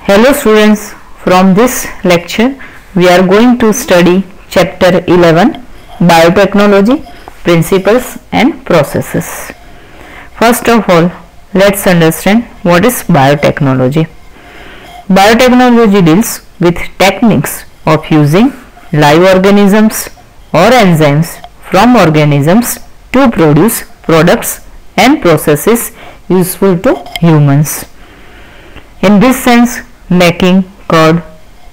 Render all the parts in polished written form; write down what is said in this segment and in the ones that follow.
Hello students, from this lecture we are going to study chapter 11 Biotechnology Principles and Processes. First of all, let's understand what is biotechnology. Biotechnology deals with techniques of using live organisms or enzymes from organisms to produce products and processes useful to humans. In this sense, making curd,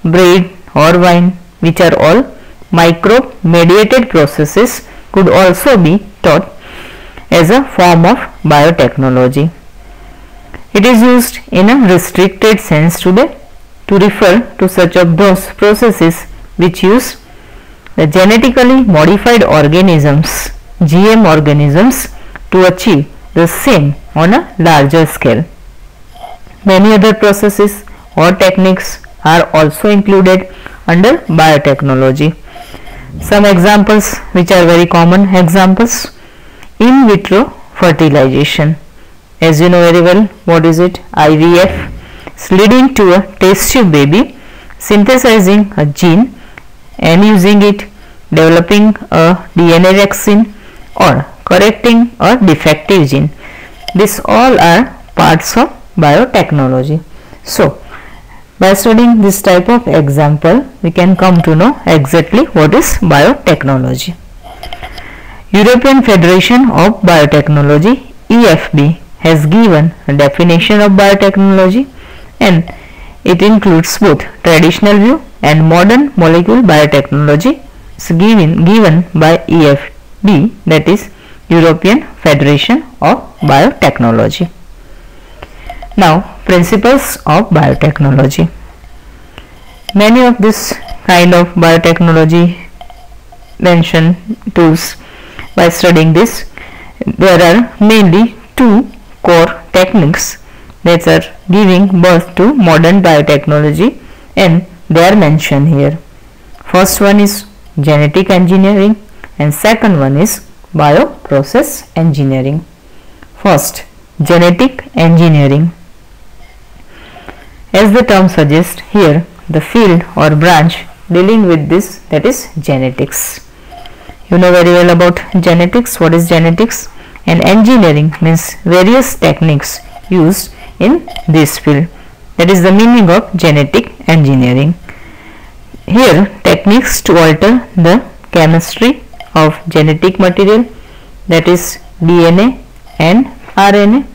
bread or wine, which are all microbe-mediated processes, could also be taught as a form of biotechnology. It is used in a restricted sense today to refer to such of those processes which use the genetically modified organisms, GM organisms, to achieve the same on a larger scale. Many other processes or techniques are also included under biotechnology. Some examples which are very common examples: in vitro fertilization. As you know very well, what is it? IVF, leading to a test tube baby, synthesizing a gene and using it, developing a DNA vaccine or correcting a defective gene. These all are parts of biotechnology. So, by studying this type of example, we can come to know exactly what is biotechnology. European Federation of Biotechnology (EFB) has given a definition of biotechnology, and it includes both traditional view and modern molecular biotechnology given by EFB, that is European Federation of Biotechnology. Now, principles of biotechnology. Many of this kind of biotechnology mention tools. By studying this, there are mainly two core techniques that are giving birth to modern biotechnology, and they are mentioned here. First one is genetic engineering and second one is bioprocess engineering. First, genetic engineering. As the term suggests, here the field or branch dealing with this, that is genetics. You know very well about genetics. What is genetics? And engineering means various techniques used in this field. That is the meaning of genetic engineering. Here, techniques to alter the chemistry of genetic material, that is DNA and RNA,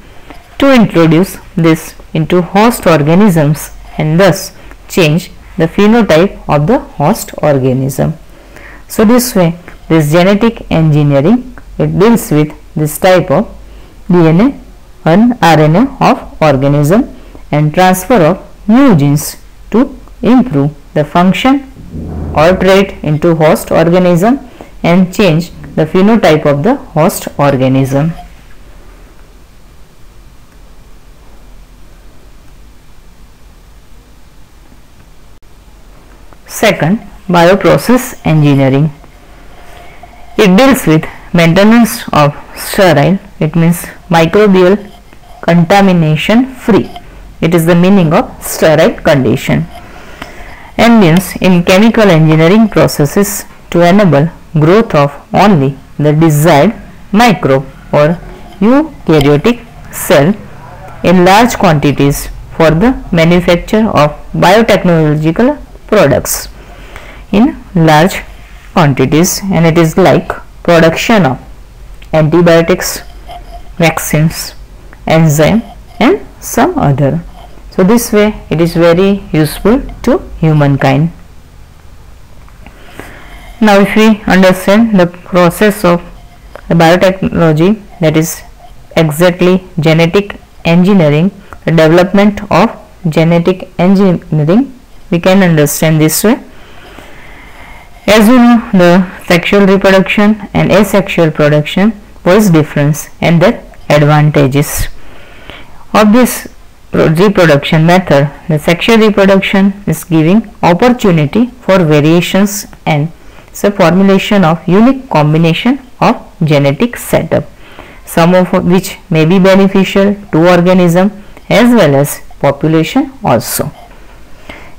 to introduce this into host organisms and thus change the phenotype of the host organism. So this way, this genetic engineering, it deals with this type of DNA and RNA of organism and transfer of new genes to improve the function or trait into host organism and change the phenotype of the host organism. Second, bioprocess engineering. It deals with maintenance of sterile, it means microbial contamination free. It is the meaning of sterile condition, and means in chemical engineering processes to enable growth of only the desired microbe or eukaryotic cell in large quantities for the manufacture of biotechnological products in large quantities, and it is like production of antibiotics, vaccines, enzyme and some other. So this way it is very useful to humankind. Now if we understand the process of the biotechnology, that is exactly genetic engineering, the development of genetic engineering, we can understand this way. As you know, the sexual reproduction and asexual reproduction, what is difference and their advantages of this reproduction method? The sexual reproduction is giving opportunity for variations and so formulation of unique combination of genetic setup, some of which may be beneficial to organism as well as population also.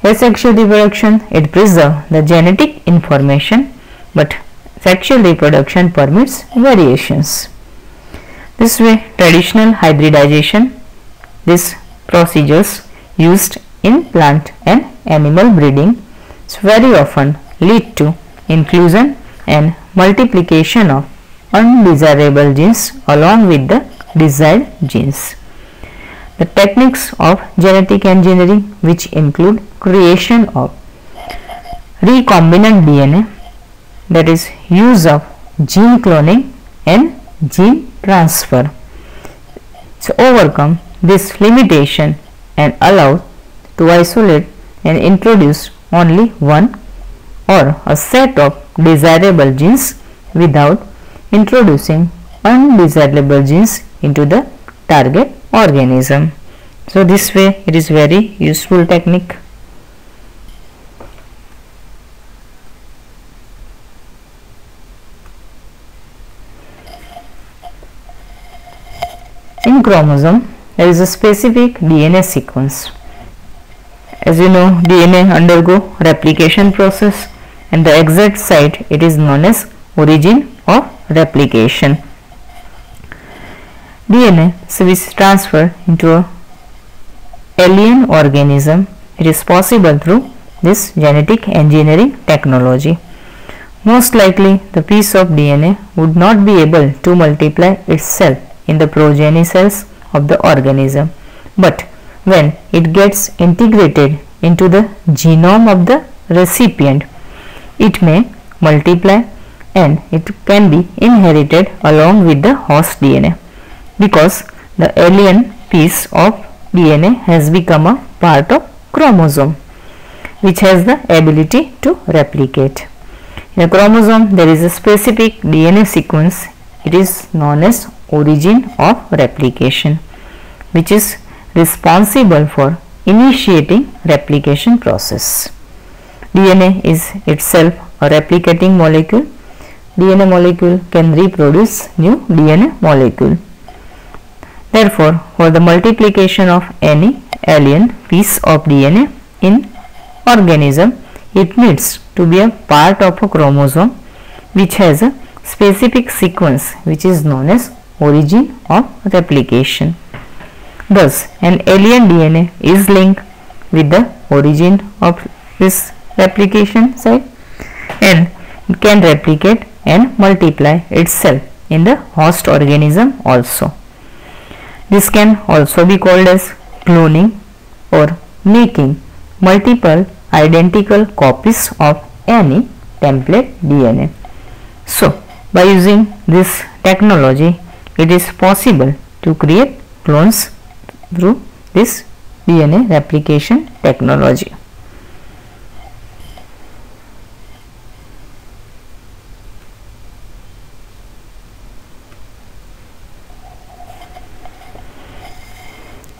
Asexual reproduction, it preserves the genetic information, but sexual reproduction permits variations. This way, traditional hybridization, these procedures used in plant and animal breeding very often lead to inclusion and multiplication of undesirable genes along with the desired genes. The techniques of genetic engineering, which include creation of recombinant DNA, that is use of gene cloning and gene transfer, to overcome this limitation and allow to isolate and introduce only one or a set of desirable genes without introducing undesirable genes into the target organism. So this way it is very useful technique. In chromosome, there is a specific DNA sequence. As you know, DNA undergo replication process, and the exact site it is known as origin of replication. DNA is transferred into a alien organism. It is possible through this genetic engineering technology. Most likely, the piece of DNA would not be able to multiply itself in the progeny cells of the organism, but when it gets integrated into the genome of the recipient, it may multiply and it can be inherited along with the host DNA, because the alien piece of DNA has become a part of chromosome, which has the ability to replicate. In a chromosome, there is a specific DNA sequence. It is known as origin of replication, which is responsible for initiating replication process. DNA is itself a replicating molecule. DNA molecule can reproduce new DNA molecule. Therefore, for the multiplication of any alien piece of DNA in organism, it needs to be a part of a chromosome which has a specific sequence which is known as origin of replication. Thus, an alien DNA is linked with the origin of this replication site and can replicate and multiply itself in the host organism also. This can also be called as cloning or making multiple identical copies of any template DNA. So, by using this technology, it is possible to create clones through this DNA replication technology.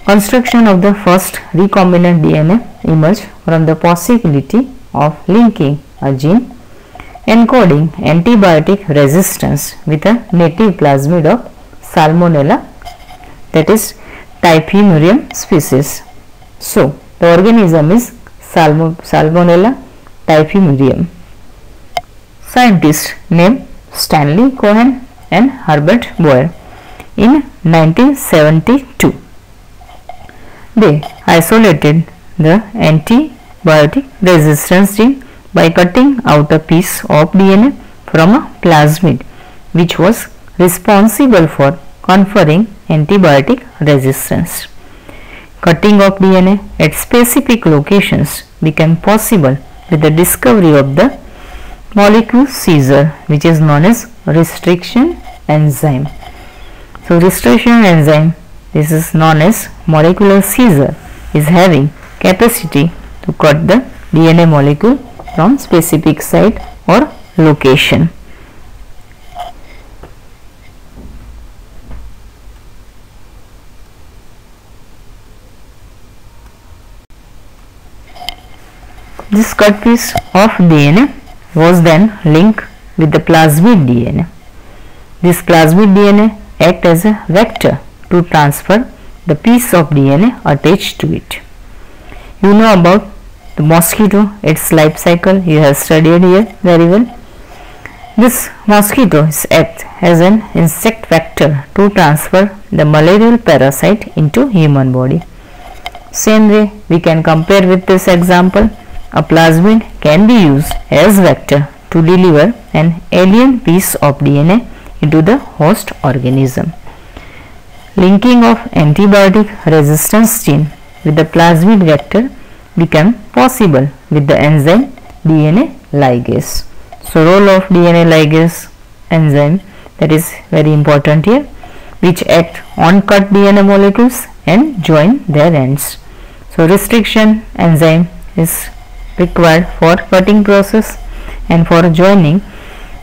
Construction of the first recombinant DNA emerged from the possibility of linking a gene encoding antibiotic resistance with a native plasmid of Salmonella, that is Typhimurium species. So, the organism is Salmonella typhimurium. Scientists named Stanley Cohen and Herbert Boyer in 1972. They isolated the antibiotic resistance gene by cutting out a piece of DNA from a plasmid which was responsible for conferring antibiotic resistance. Cutting of DNA at specific locations became possible with the discovery of the molecule seizure, which is known as restriction enzyme. So, restriction enzyme, this is known as molecular seizure, is having capacity to cut the DNA molecule from specific site or location. This cut piece of DNA was then linked with the plasmid DNA. This plasmid DNA acts as a vector to transfer the piece of DNA attached to it. You know about The mosquito, its life cycle you have studied here very well. This mosquito acts as an insect vector to transfer the malarial parasite into human body. Same way we can compare with this example. A plasmid can be used as vector to deliver an alien piece of DNA into the host organism. Linking of antibiotic resistance gene with the plasmid vector become possible with the enzyme DNA ligase. So role of DNA ligase enzyme, that is very important here, which act on cut DNA molecules and join their ends. So restriction enzyme is required for cutting process, and for joining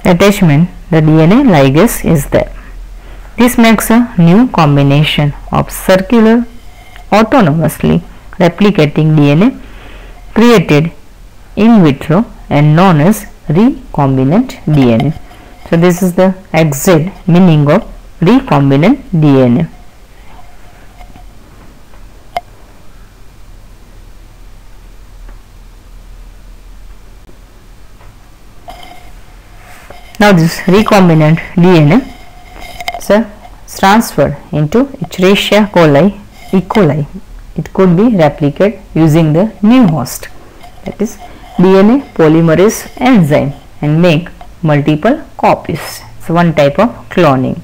attachment the DNA ligase is there. This makes a new combination of circular autonomously replicating DNA created in vitro and known as recombinant DNA. So this is the exact meaning of recombinant DNA. Now this recombinant DNA is transferred into Escherichia coli, E. coli. It could be replicated using the new host, that is DNA polymerase enzyme, and make multiple copies. It's one type of cloning.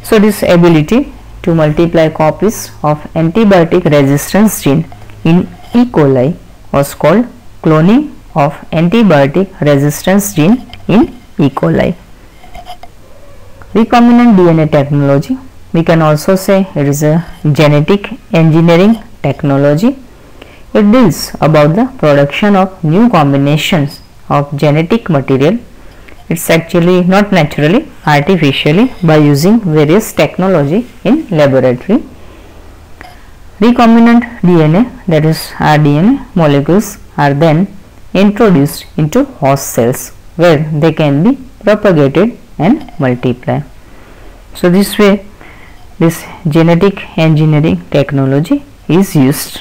So this ability to multiply copies of antibiotic resistance gene in E. coli was called cloning of antibiotic resistance gene in E. coli. Recombinant DNA technology, we can also say it is a genetic engineering technology. It deals about the production of new combinations of genetic material. It's actually not naturally, artificially, by using various technology in laboratory. Recombinant DNA, that is rDNA molecules, are then introduced into host cells where they can be propagated and multiply. So this way this genetic engineering technology is used.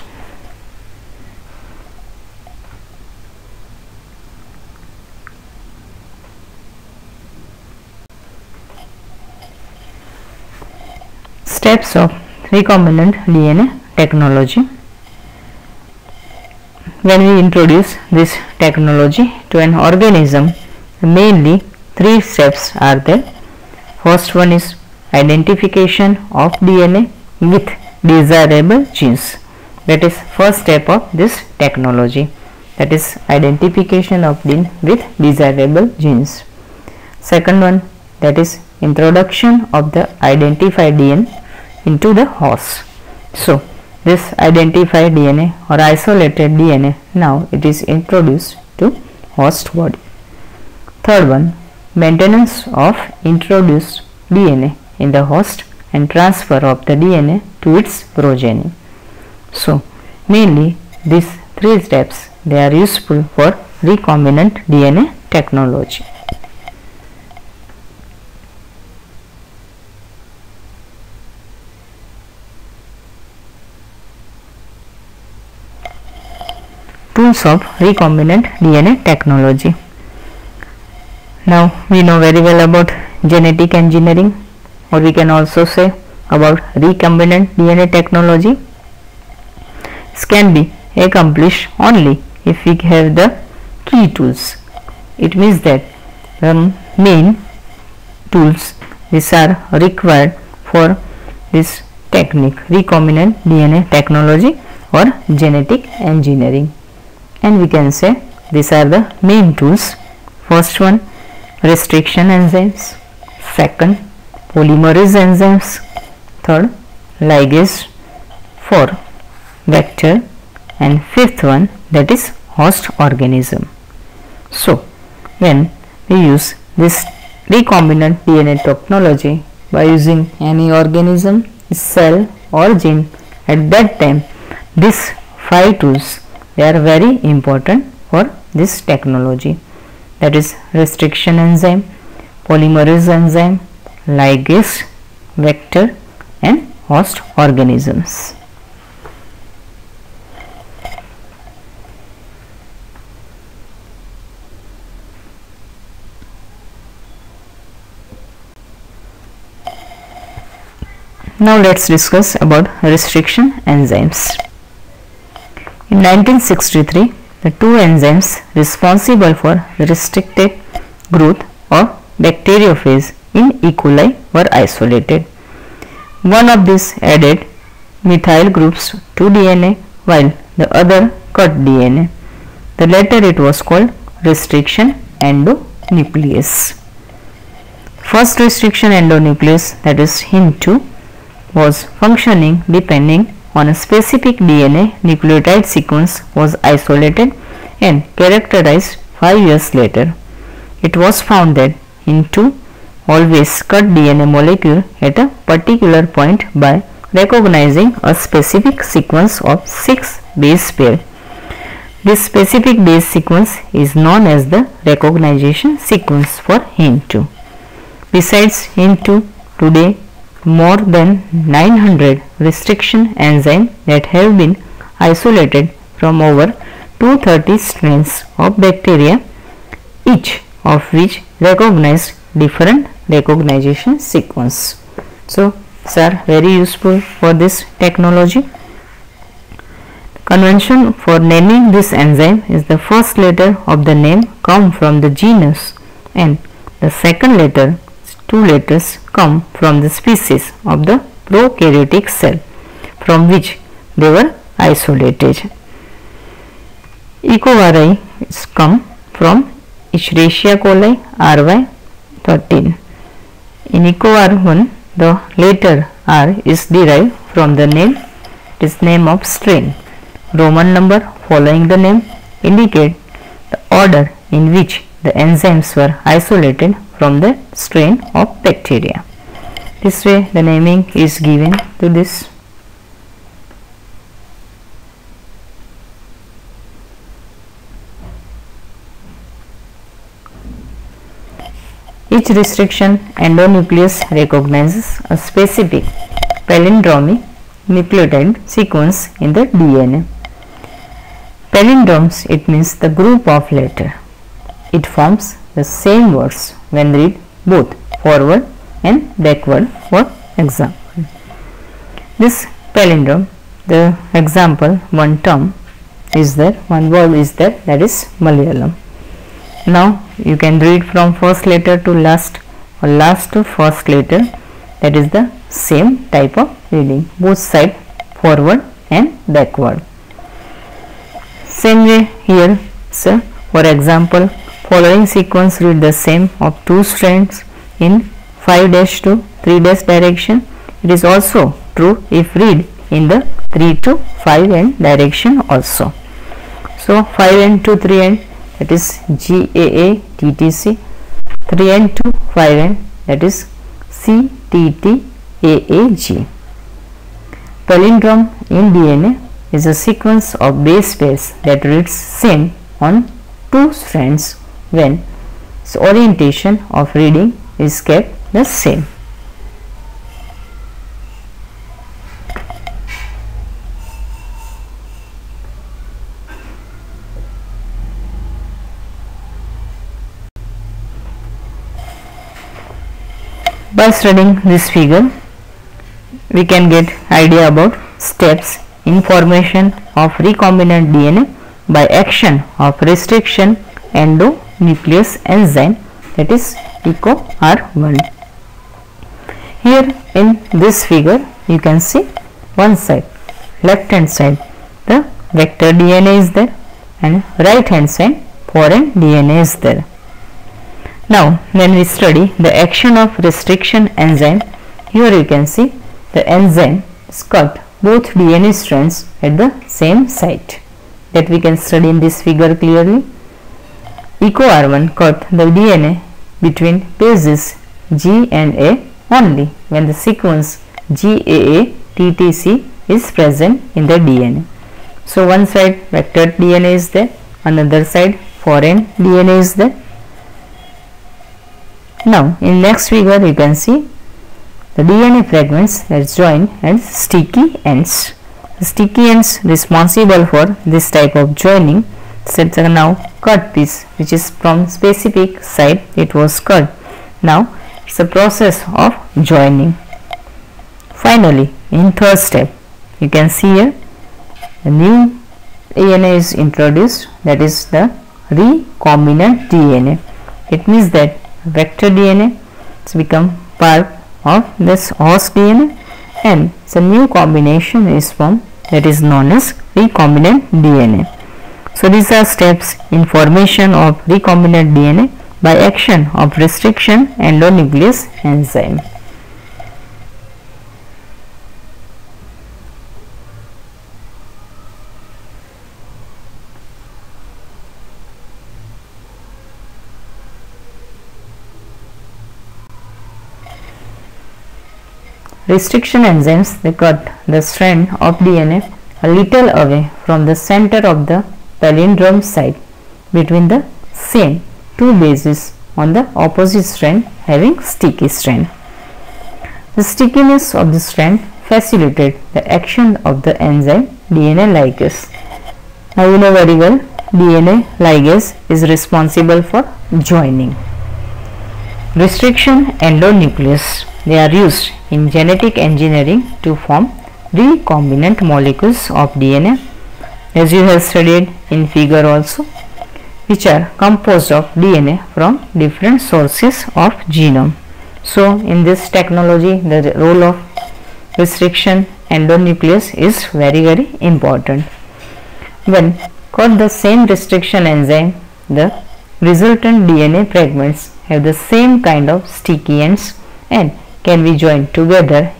Steps of recombinant DNA technology. When we introduce this technology to an organism, mainly 3 steps are there. First one is identification of DNA with desirable genes. That is first step of this technology, that is identification of DNA with desirable genes. Second one, that is introduction of the identified DNA into the host. So this identified DNA or isolated DNA, now it is introduced to host body. Third one, maintenance of introduced DNA in the host and transfer of the DNA to its progeny. So mainly these 3 steps, they are useful for recombinant DNA technology. Tools of recombinant DNA technology. Now we know very well about genetic engineering, or we can also say about recombinant DNA technology. This can be accomplished only if we have the key tools. It means that the main tools which are required for this technique, recombinant DNA technology or genetic engineering, and we can say these are the main tools. First one, restriction enzymes. Second, polymerase enzymes. Third, ligase. Fourth, vector. And fifth one, that is host organism. So when we use this recombinant DNA technology by using any organism, cell or gene, at that time these 5 tools, they are very important for this technology, that is restriction enzyme, polymerase enzyme, ligase, vector and host organisms. Now let's discuss about restriction enzymes. In 1963, the two enzymes responsible for restricted growth of bacteriophage in E. coli were isolated. One of these added methyl groups to DNA while the other cut DNA. The latter it was called restriction endonuclease. First restriction endonuclease, that is HIN2, was functioning depending on a specific DNA nucleotide sequence was isolated and characterized 5 years later. It was found that HIN2 always cut DNA molecule at a particular point by recognizing a specific sequence of 6 base pair. This specific base sequence is known as the recognition sequence for HIN2. Besides HIN2, today more than 900 restriction enzymes that have been isolated from over 230 strains of bacteria, each of which recognize different recognition sequence. So, these are very useful for this technology. Convention for naming this enzyme is the first letter of the name come from the genus and the second letter, 2 letters, come from the species of the prokaryotic cell from which they were isolated. Ecoviri come from Escherichia coli RY13. In Ecovar 1, the letter R is derived from the name, it is name of strain. Roman number following the name indicate the order in which the enzymes were isolated from the strain of bacteria. This way the naming is given to this. Each restriction endonuclease recognizes a specific palindromic nucleotide sequence in the DNA. Palindromes, it means the group of letters. It forms the same words when read both forward and backward. For example, this palindrome, the example, one term is there, one word is there, that is Malayalam. Now you can read from first letter to last or last to first letter, that is the same type of reading, both side forward and backward. Same way here, so for example, following sequence read the same of 2 strands in 5' to 3' direction. It is also true if read in the 3 to 5 end direction also. So 5 end to 3 end, that is GAA TTC, 3 end to 5 end, that is CTT AAG. Palindrome in DNA is a sequence of base pairs that reads same on 2 strands when its orientation of reading is kept the same. By studying this figure, we can get idea about steps in formation of recombinant DNA by action of restriction endonuclease enzyme, that is EcoR1. Here in this figure you can see one side, left hand side the vector DNA is there and right hand side foreign DNA is there. Now when we study the action of restriction enzyme, here you can see the enzyme is cut both DNA strands at the same site, that we can study in this figure clearly. EcoR1 cut the DNA between bases G and A only when the sequence GAA TTC is present in the DNA. So one side vector DNA is there, another side foreign DNA is there. Now in next figure you can see the DNA fragments that join at sticky ends. The sticky ends responsible for this type of joining. Let's now cut this, which is from specific side it was cut. Now it's a process of joining. Finally, in third step, you can see here a new DNA is introduced, that is the recombinant DNA. It means that vector DNA has become part of this host DNA and the new combination is formed, that is known as recombinant DNA. So these are steps in formation of recombinant DNA by action of restriction endonuclease enzyme. Restriction enzymes, they cut the strand of DNA a little away from the center of the palindrome site between the same two bases on the opposite strand having sticky strand. The stickiness of the strand facilitates the action of the enzyme DNA ligase. Now you know very well, DNA ligase is responsible for joining. Restriction endonuclease, they are used in genetic engineering to form recombinant molecules of DNA, as you have studied in figure also, which are composed of DNA from different sources of genome. So in this technology, the role of restriction endonuclease is very important. When cut the same restriction enzyme, the resultant DNA fragments have the same kind of sticky ends and can be joined together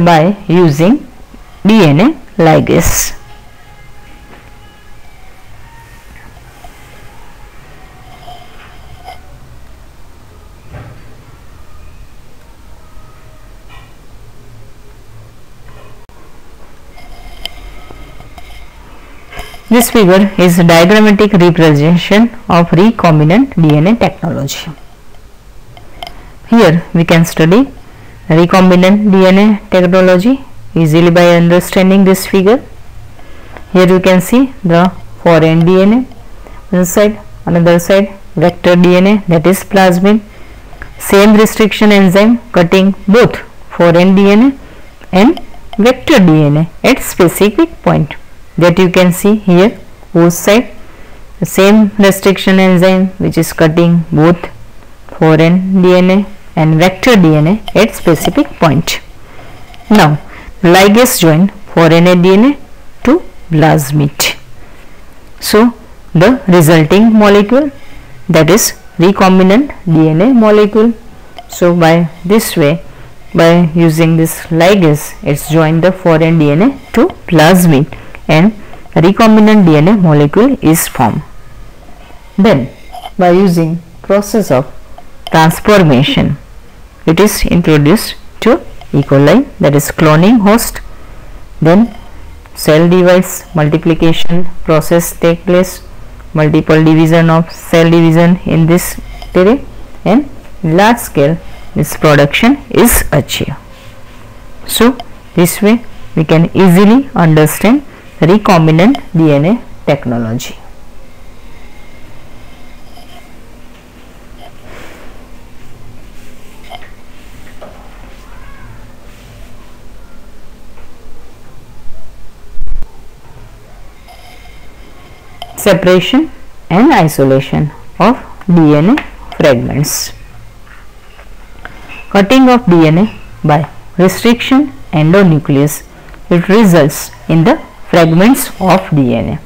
by using DNA ligase. This figure is a diagrammatic representation of recombinant DNA technology. Here we can study recombinant DNA technology easily by understanding this figure. Here you can see the foreign DNA, one side, another side vector DNA, that is plasmid. Same restriction enzyme cutting both foreign DNA and vector DNA at specific point, that you can see here both side. The same restriction enzyme which is cutting both foreign DNA and vector DNA at specific point. Now ligase join foreign DNA to plasmid. So the resulting molecule, that is recombinant DNA molecule. So by this way, by using this ligase, it's joined the foreign DNA to plasmid and recombinant DNA molecule is formed. Then by using process of transformation, it is introduced to E. coli, that is cloning host. Then cell divides, multiplication process take place, multiple division of cell division in this terrain, and large scale this production is achieved. So this way we can easily understand recombinant DNA technology. Separation and isolation of DNA fragments. Cutting of DNA by restriction endonuclease, it results in the fragments of DNA.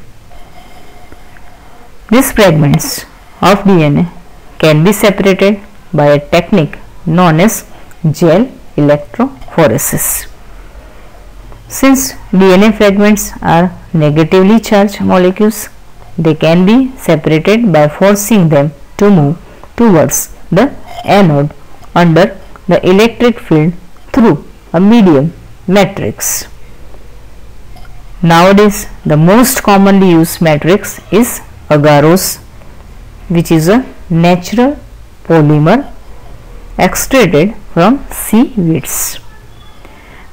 These fragments of DNA can be separated by a technique known as gel electrophoresis. Since DNA fragments are negatively charged molecules, they can be separated by forcing them to move towards the anode under the electric field through a medium matrix. Nowadays the most commonly used matrix is agarose, which is a natural polymer extracted from seaweeds.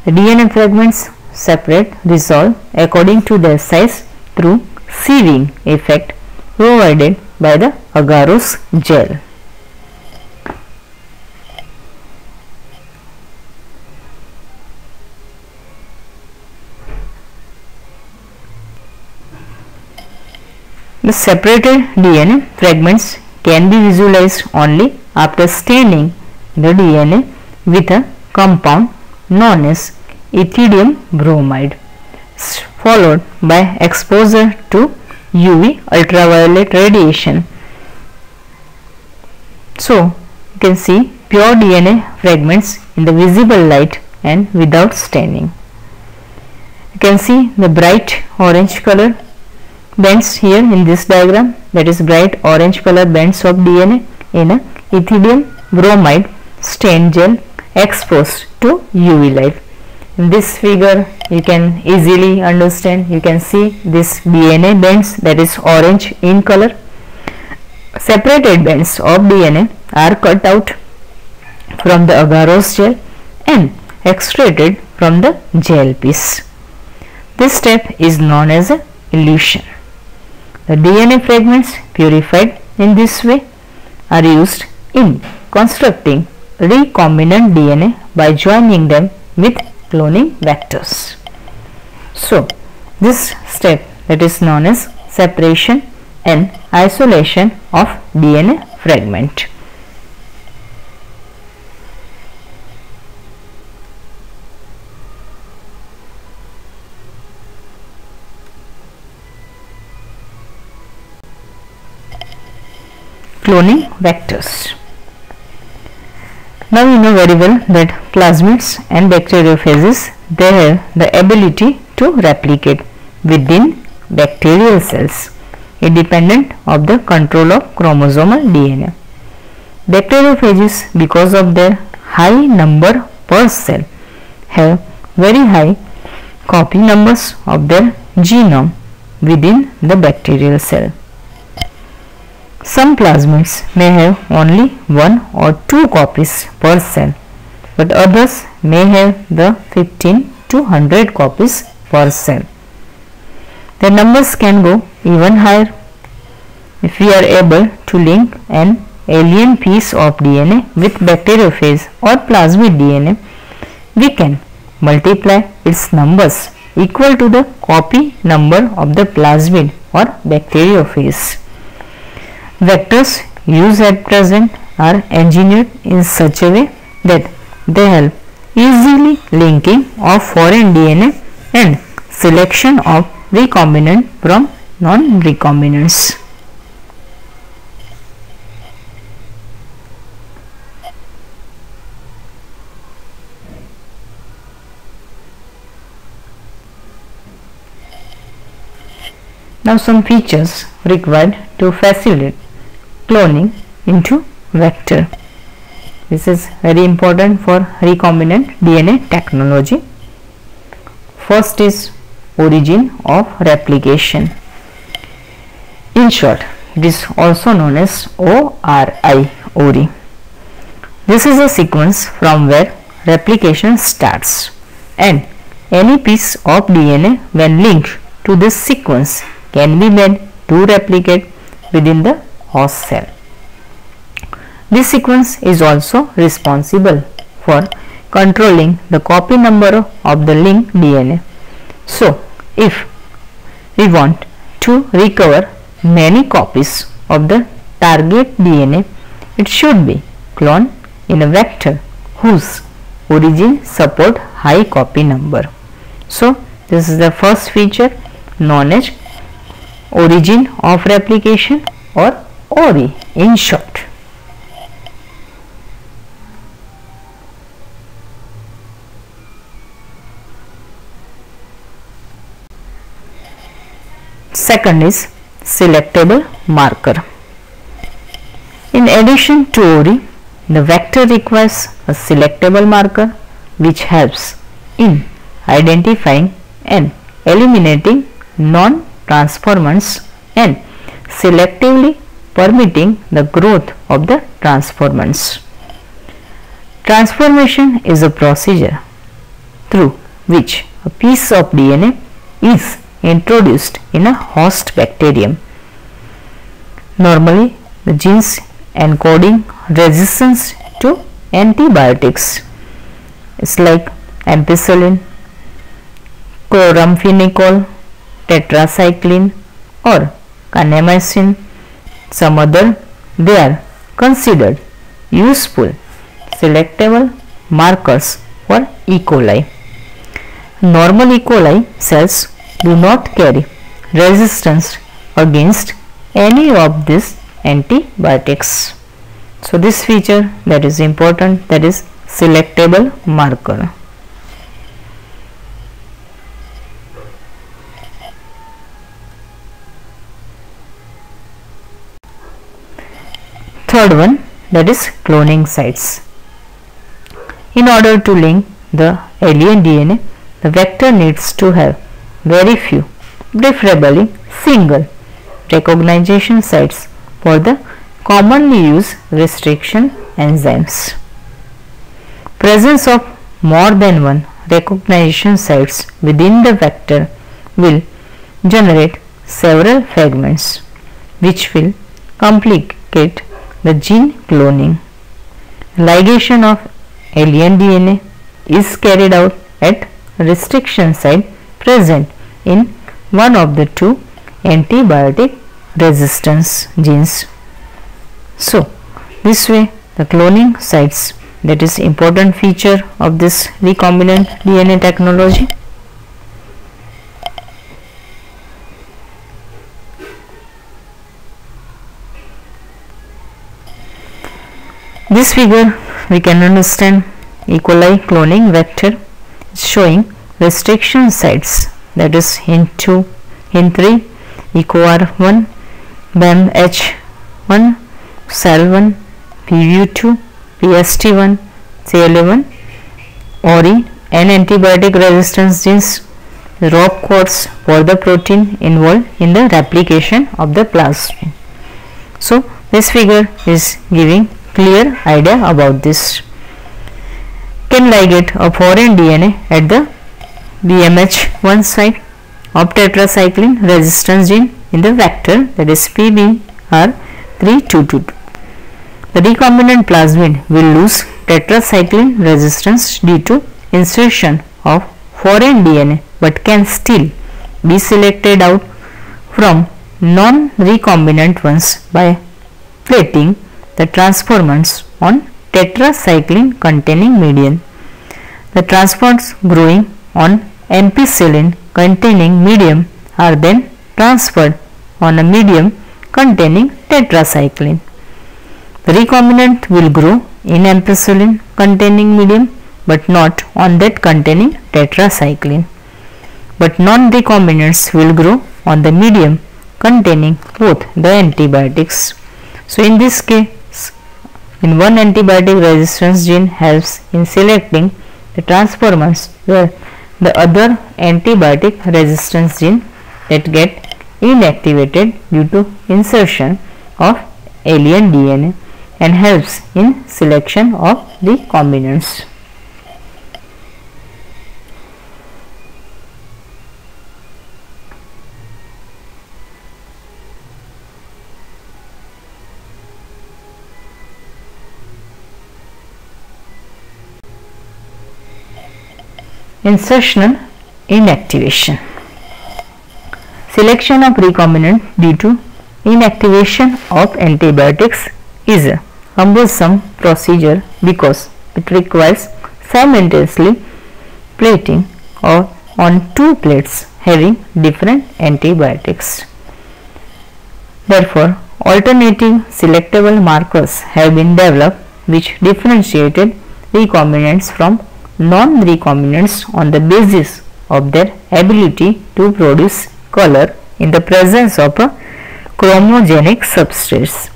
The DNA fragments separate, resolve according to their size through sieving effect provided by the agarose gel. The separated DNA fragments can be visualized only after staining the DNA with a compound known as ethidium bromide, followed by exposure to UV ultraviolet radiation. So you can see pure DNA fragments in the visible light and without staining. You can see the bright orange color bands here in this diagram, that is bright orange color bands of DNA in a ethidium bromide stain gel exposed to UV light. In this figure you can easily understand, you can see this DNA bands, that is orange in color. Separated bands of DNA are cut out from the agarose gel and extracted from the gel piece. This step is known as a elution. The DNA fragments purified in this way are used in constructing recombinant DNA by joining them with cloning vectors. So this step, that is known as separation and isolation of DNA fragment. Cloning vectors. Now we know very well that plasmids and bacteriophages, they have the ability to replicate within bacterial cells independent of the control of chromosomal DNA. Bacteriophages, because of their high number per cell, have very high copy numbers of their genome within the bacterial cell. Some plasmids may have only 1 or 2 copies per cell, but others may have the 15 to 100 copies per cell. The numbers can go even higher. If we are able to link an alien piece of DNA with bacteriophage or plasmid DNA, we can multiply its numbers equal to the copy number of the plasmid or bacteriophage. Vectors used at present are engineered in such a way that they help easily linking of foreign DNA and selection of recombinant from non-recombinants. Now some features required to facilitate cloning into vector. This is very important for recombinant DNA technology. First is origin of replication. In short, it is also known as ORI. This is a sequence from where replication starts, and any piece of DNA when linked to this sequence can be made to replicate within the host cell. This sequence is also responsible for controlling the copy number of the linked DNA. So, if we want to recover many copies of the target DNA, it should be cloned in a vector whose origin support high copy number. So, this is the first feature known as origin of replication or ORI in short. Second is selectable marker. In addition to ORI, the vector requires a selectable marker which helps in identifying and eliminating non-transformants and selectively permitting the growth of the transformants. Transformation is a procedure through which a piece of DNA is introduced in a host bacterium. Normally, the genes encoding resistance to antibiotics is like ampicillin, chloramphenicol, tetracycline or kanamycin, some other, they are considered useful selectable markers for E. coli. Normal E. coli cells do not carry resistance against any of these antibiotics. So this feature that is important, that is selectable marker. Third one, that is cloning sites. In order to link the alien DNA, the vector needs to have very few, preferably single, recognition sites for the commonly used restriction enzymes. Presence of more than one recognition sites within the vector will generate several fragments which will complicate the gene cloning. Ligation of alien DNA is carried out at restriction site present in one of the two antibiotic resistance genes. So this way the cloning sites, that is important feature of this recombinant DNA technology. This figure we can understand E. coli cloning vector showing restriction sites, that is hint 2, hint 3, EcoR1, BAMH1, SAL1, PVU2, PST1, CL1, ORI and antibiotic resistance genes, rock codes for the protein involved in the replication of the plasmid. So this figure is giving clear idea about this. Can ligate a foreign DNA at the BMH1 site of tetracycline resistance gene in the vector, that is PBR322. The recombinant plasmid will lose tetracycline resistance due to insertion of foreign DNA, but can still be selected out from non-recombinant ones by plating the transformants on tetracycline containing medium. The transformants growing on ampicillin containing medium are then transferred on a medium containing tetracycline. The recombinant will grow in ampicillin containing medium but not on that containing tetracycline. But non-recombinants will grow on the medium containing both the antibiotics. So in this case, in one antibiotic resistance gene helps in selecting the transformants, where the other antibiotic resistance gene that get inactivated due to insertion of alien DNA and helps in selection of the combinants. Insertional inactivation. Selection of recombinant due to inactivation of antibiotics is a cumbersome procedure because it requires simultaneously plating or on two plates having different antibiotics. Therefore, alternative selectable markers have been developed which differentiated recombinants from non-recombinants on the basis of their ability to produce color in the presence of a chromogenic substrates.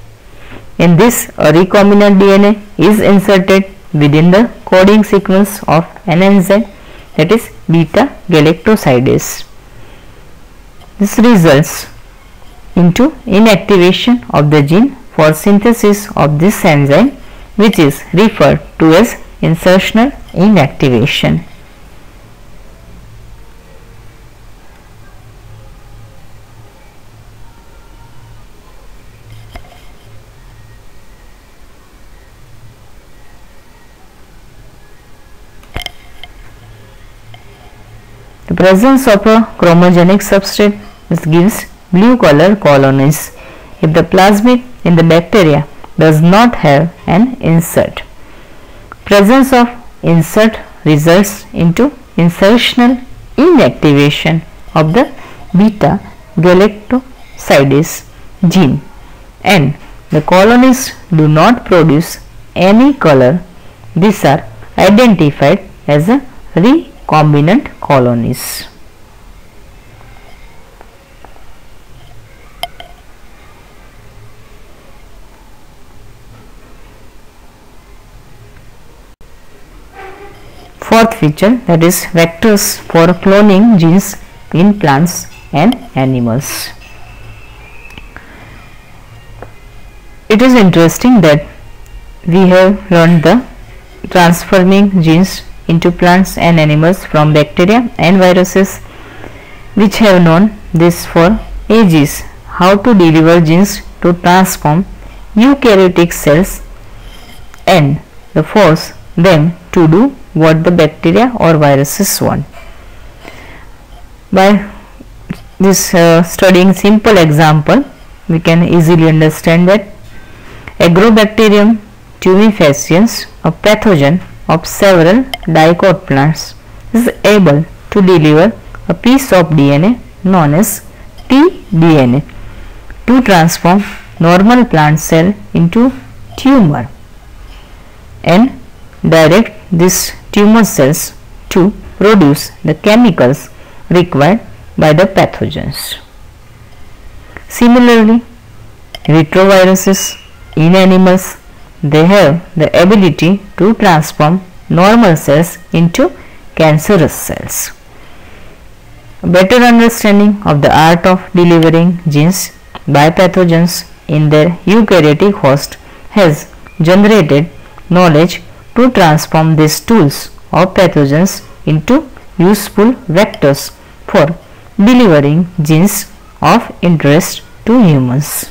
In this, a recombinant DNA is inserted within the coding sequence of an enzyme, that is beta galactosidase. This results into inactivation of the gene for synthesis of this enzyme, which is referred to as insertional inactivation. The presence of a chromogenic substrate gives blue color colonies if the plasmid in the bacteria does not have an insert. Presence of insert results into insertional inactivation of the beta galactosidase gene, and the colonies do not produce any color. These are identified as a recombinant colonies. Fourth feature, that is vectors for cloning genes in plants and animals. It is interesting that we have learned the transforming genes into plants and animals from bacteria and viruses, which have known this for ages, how to deliver genes to transform eukaryotic cells and force them to do what the bacteria or viruses want. By this studying simple example, we can easily understand that Agrobacterium tumefaciens, a pathogen of several dicot plants, is able to deliver a piece of DNA known as tDNA to transform normal plant cell into tumor and direct these tumor cells to produce the chemicals required by the pathogens. Similarly, retroviruses in animals, they have the ability to transform normal cells into cancerous cells. A better understanding of the art of delivering genes by pathogens in their eukaryotic host has generated knowledge to transform these tools of pathogens into useful vectors for delivering genes of interest to humans.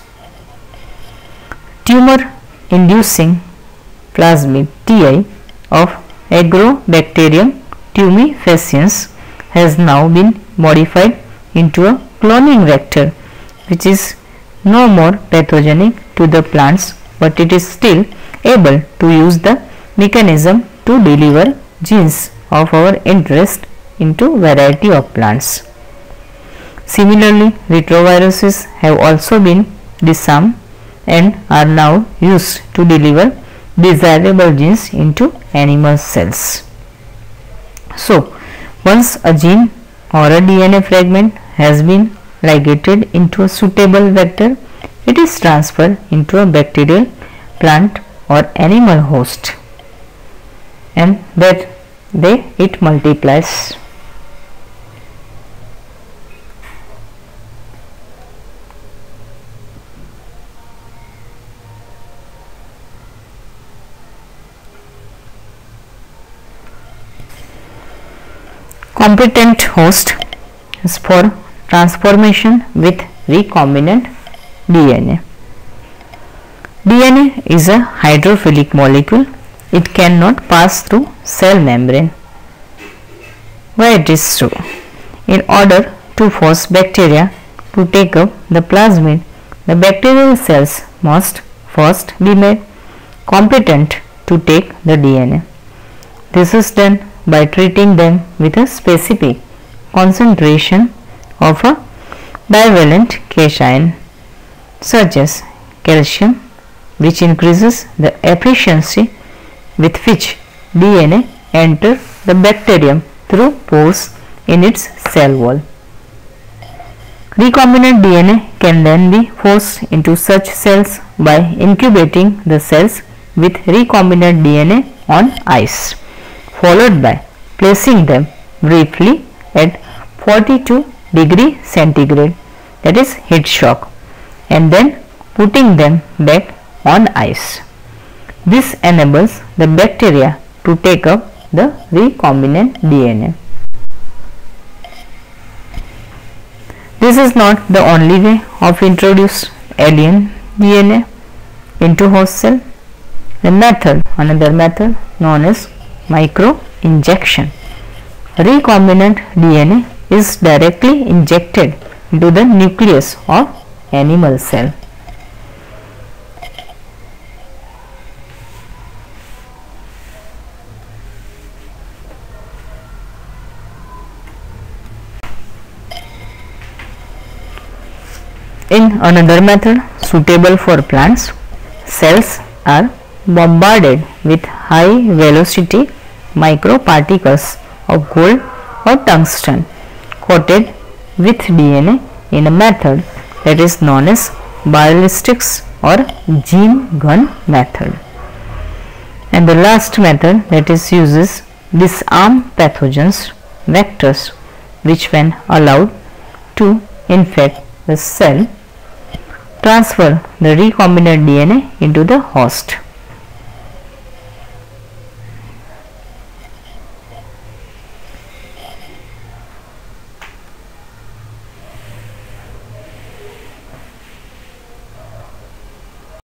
Tumor inducing plasmid Ti of Agrobacterium tumefaciens has now been modified into a cloning vector, which is no more pathogenic to the plants, but it is still able to use the mechanism to deliver genes of our interest into variety of plants. Similarly, retroviruses have also been disarmed and are now used to deliver desirable genes into animal cells. So, once a gene or a DNA fragment has been ligated into a suitable vector, it is transferred into a bacterial, plant or animal host, and that it multiplies. Competent host is for transformation with recombinant DNA. DNA is a hydrophilic molecule. It cannot pass through cell membrane. Why it is so? In order to force bacteria to take up the plasmid, the bacterial cells must first be made competent to take the DNA. This is done by treating them with a specific concentration of a bivalent cation such as calcium, which increases the efficiency with which DNA enters the bacterium through pores in its cell wall. Recombinant DNA can then be forced into such cells by incubating the cells with recombinant DNA on ice, followed by placing them briefly at 42 degrees centigrade, that is heat shock, and then putting them back on ice. This enables the bacteria to take up the recombinant DNA. This is not the only way of introduce alien DNA into host cell. Another method known as microinjection. Recombinant DNA is directly injected into the nucleus of animal cell. In another method suitable for plants, cells are bombarded with high velocity microparticles of gold or tungsten coated with DNA in a method that is known as ballistics or gene gun method. And the last method that is uses disarm pathogens vectors which when allowed to infect the cell transfer the recombinant DNA into the host.